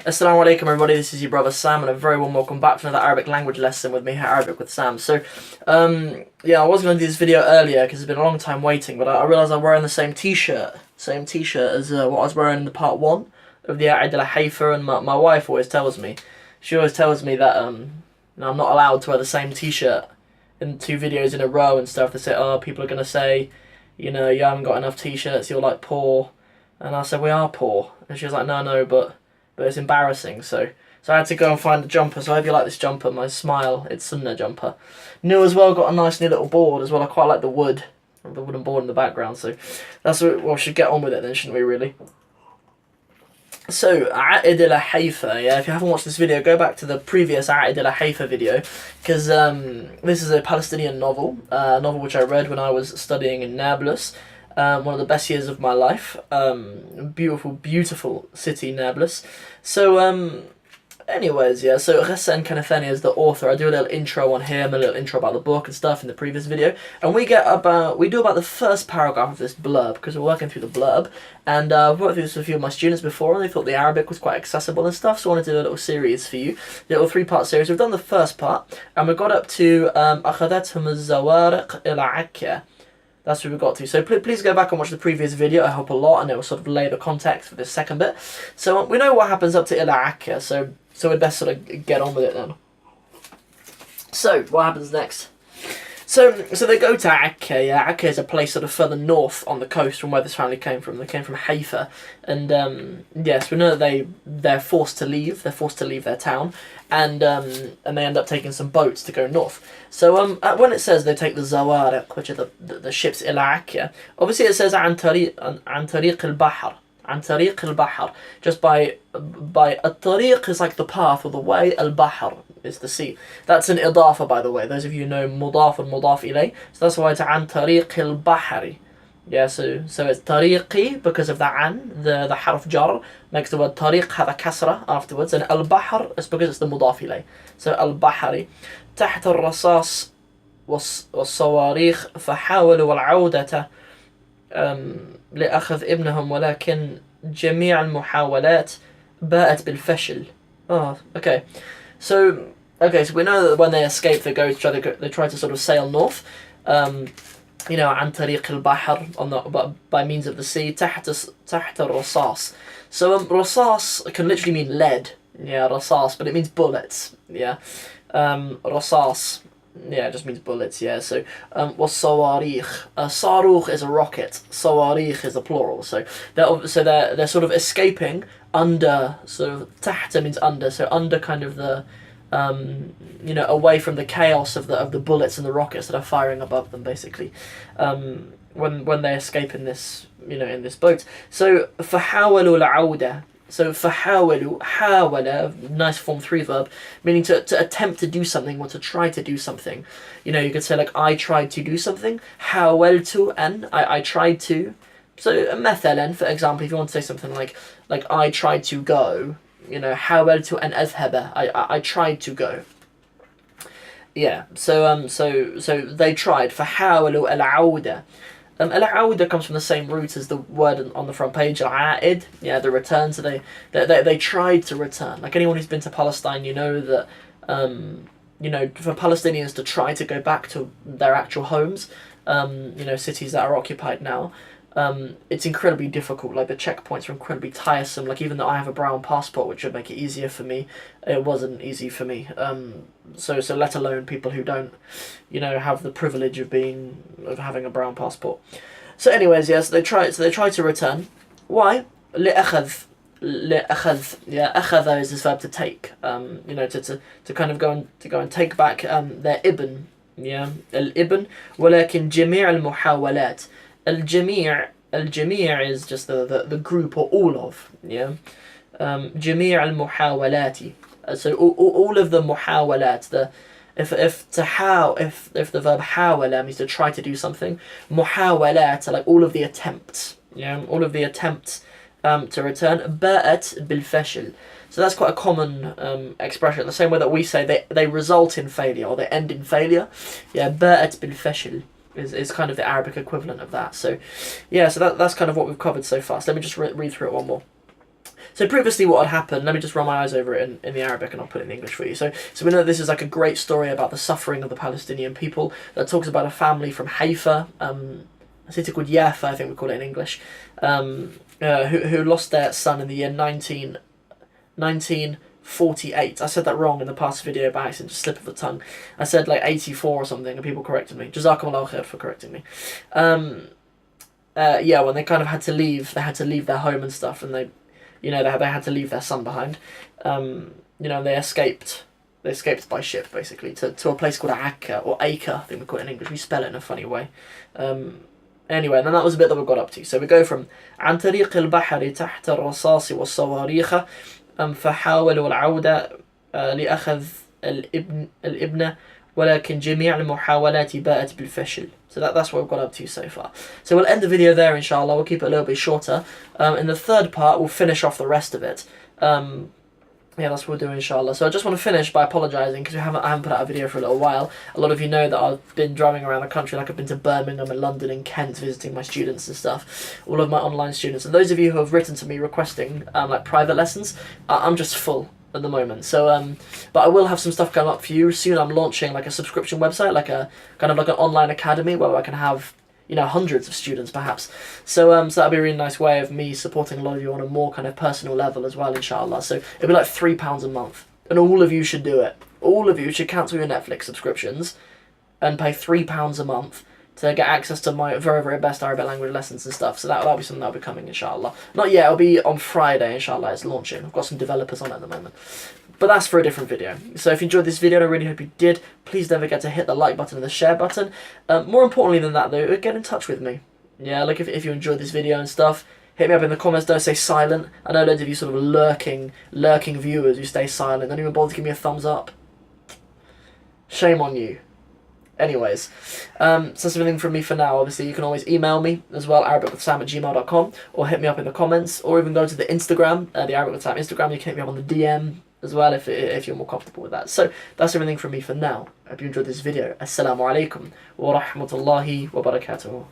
Assalamu alaikum everybody, this is your brother Sam and a very warm welcome back to another Arabic language lesson with me here at Arabic with Sam. So, yeah, I was going to do this video earlier because it's been a long time waiting, but I realised I'm wearing the same t-shirt as what I was wearing in the part 1 of the Haifa, and my wife always tells me, that I'm not allowed to wear the same t-shirt in 2 videos in a row and stuff. They say, oh, people are going to say, you haven't got enough t-shirts, you're like poor. And I said, we are poor. And she was like, no, but it's embarrassing, so I had to go and find a jumper. So I hope you like this jumper, my smile, it's Sunnah jumper. New as well, got a nice new little board as well. I quite like the wooden board in the background, so that's what, well, we should get on with it then, shouldn't we, really? So, A'id ila Haifa, yeah, if you haven't watched this video, go back to the previous A'id ila Haifa video, because this is a Palestinian novel, a novel which I read when I was studying in Nablus. One of the best years of my life. Beautiful, beautiful city, Nablus. So, anyways, yeah, so Ghassan Kanafani is the author. I do a little intro on him, a little intro about the book and stuff in the previous video. And we do about the first paragraph of this blurb, because we're working through the blurb. And I've worked through this with a few of my students before, and they thought the Arabic was quite accessible and stuff, so I wanted to do a little series for you. A little 3-part series. We've done the first part, and we got up to أخذتهم الزوارق إلى عكا. That's what we got to. So please go back and watch the previous video. I help a lot, and it will sort of lay the context for this second bit. So we know what happens up to Ila Akka, so we'd best sort of get on with it then. So what happens next? So they go to Akka. Yeah, Akka is a place sort of further north on the coast from where this family came from. They came from Haifa, and yes, we know that they're forced to leave. They're forced to leave their town, and they end up taking some boats to go north. So when it says they take the Zawariq, which are the ships ila Akka, obviously it says عن طريق البحر. عن طريق البحر, just by الطريق is like the path or the way, البحر is the sea. That's an idafa, by the way. Those of you know mudaf and mudaf ilay, so that's why it's عن طريق البحر. Yeah, so it's tariqi because of the an, the harf jar makes the word tariq have a kasra afterwards, and al-bahr is because it's the mudaf ilay. So al-bahri. تحت الرصاص والصواريخ فحاولوا العودة لأخذ ابنهم ولكن جميع المحاولات باءت بالفشل. Oh, okay. So we know that when they escape, they try to sort of sail north. عن طريق البحر, by means of the sea. تحت الرصاص. So رصاص can literally mean lead. Yeah, رصاص, but it means bullets. Yeah. رصاص, yeah, it just means bullets. Yeah, so والصواريخ, صاروخ is a rocket, صواريخ is a plural. So they're sort of escaping under, sort of تحت means under, so under kind of the away from the chaos of the bullets and the rockets that are firing above them, basically, when they escape in this in this boat. So فحاولوا العودة. So فحاولوا, حاول, nice form 3 verb, meaning to attempt to do something or to try to do something. You could say like I tried to do something. حاولت أن, I tried to. So مثلا, for example, if you want to say something like I tried to go, حاولت أن أذهب, I tried to go. Yeah, so they tried. فحاولوا العودة. Al-Auda comes from the same root as the word on the front page, Al-A'id, yeah, the return. So they tried to return. Like anyone who's been to Palestine, you know that, for Palestinians to try to go back to their actual homes, cities that are occupied now, it's incredibly difficult. Like the checkpoints are incredibly tiresome. Like even though I have a brown passport, which would make it easier for me, it wasn't easy for me. So let alone people who don't, have the privilege of having a brown passport. So anyways, yes, they try to return. Why? لأخذ. Yeah, أخذ is this verb to take. To kind of go and take back their ibn. Yeah, al-ibn. ولكن جميع المحاولات. الجميع is just the group or all of. Yeah. جميع المحاولات. So all of the muhawalat, if the verb hawala means to try to do something, muhawalat are like all of the attempts. Yeah, all of the attempts to return. Ba'at bil fashil. So that's quite a common expression. The same way that we say they result in failure or they end in failure. Yeah, ba'at bil fashil is kind of the Arabic equivalent of that. So yeah, so that's kind of what we've covered so far. So let me just read through it one more. So previously what had happened, let me just run my eyes over it in the Arabic and I'll put it in English for you. So we know that this is like a great story about the suffering of the Palestinian people that talks about a family from Haifa, a city called Haifa, I think we call it in English, who lost their son in the year 1948. I said that wrong in the past video by accident, just slip of the tongue. I said like 84 or something and people corrected me. Jazakumullahu khair for correcting me. Yeah, when they kind of had to leave their home and stuff, and they had to leave their son behind. They escaped by ship basically to a place called Akka or Acre, I think we call it in English. We spell it in a funny way. Anyway, and then that was a bit that we got up to. So we go from عن طريق البحر تحت الرصاص والصواريخ فحاولوا العودة لأخذ الابن ولكن جميع المحاولات باءت بالفشل. So that's what we've got up to so far. So we'll end the video there, inshallah. We'll keep it a little bit shorter. In the third part, we'll finish off the rest of it. Yeah, that's what we'll do, inshallah. So I just want to finish by apologising because I haven't put out a video for a little while. A lot of you know that I've been driving around the country, like I've been to Birmingham and London and Kent visiting my students and stuff, all of my online students. And those of you who have written to me requesting like private lessons, I'm just full at the moment. So but I will have some stuff coming up for you soon. I'm launching like a subscription website, like a kind of like an online academy where I can have, you know, hundreds of students perhaps. So that'll be a really nice way of me supporting a lot of you on a more kind of personal level as well, inshallah. So it'll be like £3 a month, and all of you should do it. All of you should cancel your Netflix subscriptions and pay £3 a month to get access to my very, very best Arabic language lessons and stuff. So that'll be something that'll be coming, inshallah. Not yet, it'll be on Friday, inshallah. It's launching. I've got some developers on it at the moment. But that's for a different video. So if you enjoyed this video, and I really hope you did, please don't forget to hit the like button and the share button. More importantly than that though, get in touch with me. Yeah, like if you enjoyed this video and stuff, hit me up in the comments. Don't stay silent. I know loads of you sort of lurking viewers who stay silent. Don't even bother to give me a thumbs up. Shame on you. Anyways, so that's everything from me for now. Obviously, you can always email me as well, ArabicwithSam@gmail.com, or hit me up in the comments, or even go to the Instagram, the Arabic with Sam Instagram. You can hit me up on the DM as well if you're more comfortable with that. So that's everything from me for now. I hope you enjoyed this video. Assalamu alaikum wa rahmatullahi wa barakatuh.